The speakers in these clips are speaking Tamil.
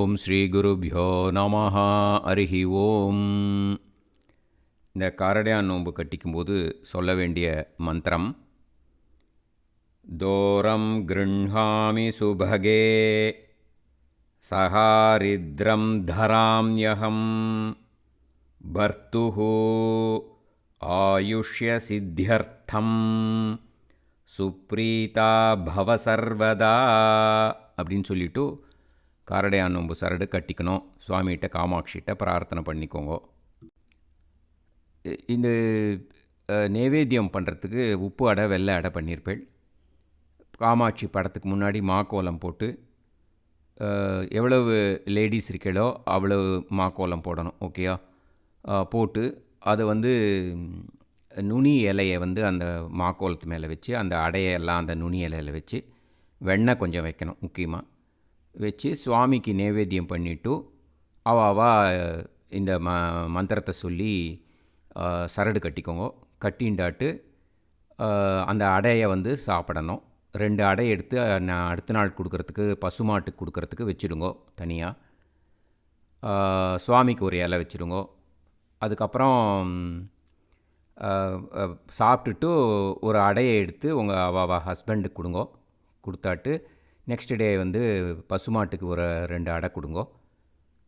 ஓம் ஸ்ரீ குருப்யோ நமஹ. ஹரிஹி ஓம். இந்த காரடையான் நோன்பு கட்டிக்கும்போது சொல்ல வேண்டிய மந்திரம்: தோரம் கிருண்ணாமி சுபகே சஹாரித்ரம் தராம்யஹம் பர்த்துஹு ஆயுஷ்ய சித்தியர்த்தம் சுப்ரீதா பவ சர்வதா அப்படின்னு சொல்லிட்டு காரடையான் நோன்பு சரடு கட்டிக்கணும். சுவாமிகிட்ட காமாட்சிகிட்ட பிரார்த்தனை பண்ணிக்கோங்க. இந்த நைவேத்தியம் பண்ணுறதுக்கு உப்பு அடை வெள்ளை அடை பண்ணியிருப்பேள். காமாட்சி படத்துக்கு முன்னாடி மாக்கோலம் போட்டு எவ்வளவு லேடிஸ் இருக்கீளோ அவ்வளவு மாக்கோலம் போடணும். ஓகேயா? போட்டு அதை நுனி இலையை அந்த மாக்கோலத்து மேலே வச்சு அந்த அடையெல்லாம் அந்த நுனி இலையில் வச்சு வெண்ணெய் கொஞ்சம் வைக்கணும். முக்கியமாக வச்சு சுவாமிக்கு நைவேத்தியம் பண்ணிவிட்டு அவா இந்த மந்திரத்தை சொல்லி சரடு கட்டிக்கோங்க. கட்டின்டாட்டு அந்த அடையை சாப்பிடணும். 2 அடை எடுத்து நான் அடுத்த நாள் கொடுக்குறதுக்கு பசுமாட்டுக்கு கொடுக்குறதுக்கு வச்சுடுங்கோ தனியாக. சுவாமிக்கு ஒரு இலை வச்சுடுங்கோ. அதுக்கப்புறம் சாப்பிட்டுட்டு ஒரு அடையை எடுத்து உங்கள் ஹஸ்பண்டுக்கு கொடுங்கோ. கொடுத்தாட்டு நெக்ஸ்ட் டே பசுமாட்டுக்கு ஒரு 2 அடை கொடுங்கோ.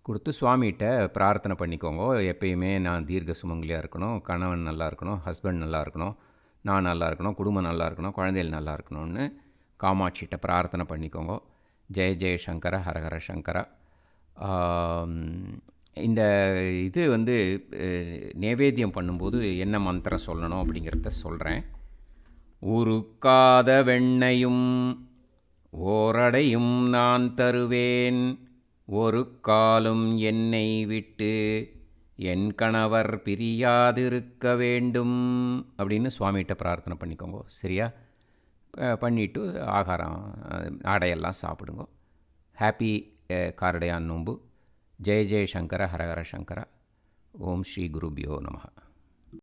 கொடுத்து சுவாமிகிட்ட பிரார்த்தனை பண்ணிக்கோங்க. எப்பயுமே நான் தீர்க்க சுமங்கலியாக இருக்கணும், கணவன் நல்லா இருக்கணும், ஹஸ்பண்ட் நல்லா இருக்கணும், நான் நல்லா இருக்கணும், குடும்பம் நல்லா இருக்கணும், குழந்தைகள் நல்லா இருக்கணும்னு காமாட்சிகிட்ட பிரார்த்தனை பண்ணிக்கோங்க. ஜெய ஜெய சங்கர ஹரஹர சங்கர. இந்த இது நைவேத்தியம் பண்ணும்போது என்ன மந்திரம் சொல்லணும் அப்படிங்கிறத சொல்கிறேன். உருக்காத வெண்ணையும் ஓரடையும் நான் தருவேன், ஒரு காலும் என்னை விட்டு என் கணவர் பிரியாதிருக்க வேண்டும் அப்படின்னு சுவாமிகிட்ட பிரார்த்தனை பண்ணிக்கோங்க. சரியா? பண்ணிவிட்டு ஆகாரம் ஆடையெல்லாம் சாப்பிடுங்க. ஹாப்பி காரடையான் நோன்பு. ஜெய ஜெய சங்கர ஹரஹர சங்கர. ஓம் ஸ்ரீ குருப்யோ நமஹ.